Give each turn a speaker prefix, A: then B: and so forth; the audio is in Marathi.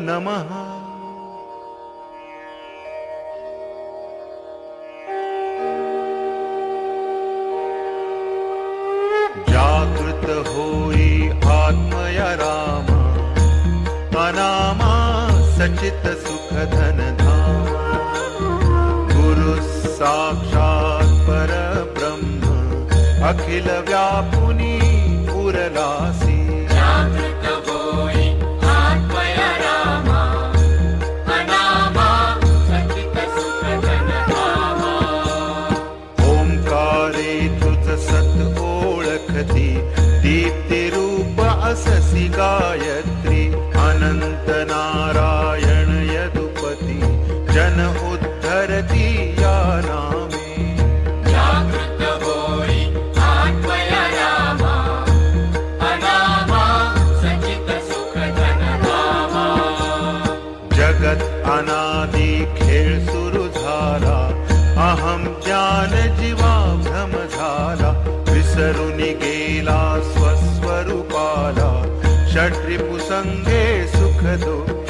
A: नमः। जागृत होई आत्मया राम, अनामा सचित सुख धन धाम। गुरु साक्षात् परब्रह्म, अखिल व्यापुनी उरलासी।
B: जागृत होई आत्मया राम, अनामा सचित सुख धन धाम।
A: ओंकारे तुझ सत ओळखती, दीप्ती रूप अससी गायत्री। अनंत नारायण यदुपती, जन उद्धरती या नामे।
B: जागृत होई आत्मया राम, अनामा सचित सुख धन धाम।
A: जगत अनादि खेळ सुरू झाला, अहम ज्ञान जीवा भ्रम झाला। विसरुनी गेला स्वस्वरूपाला, षड्रिपुसंगे सुख दुःख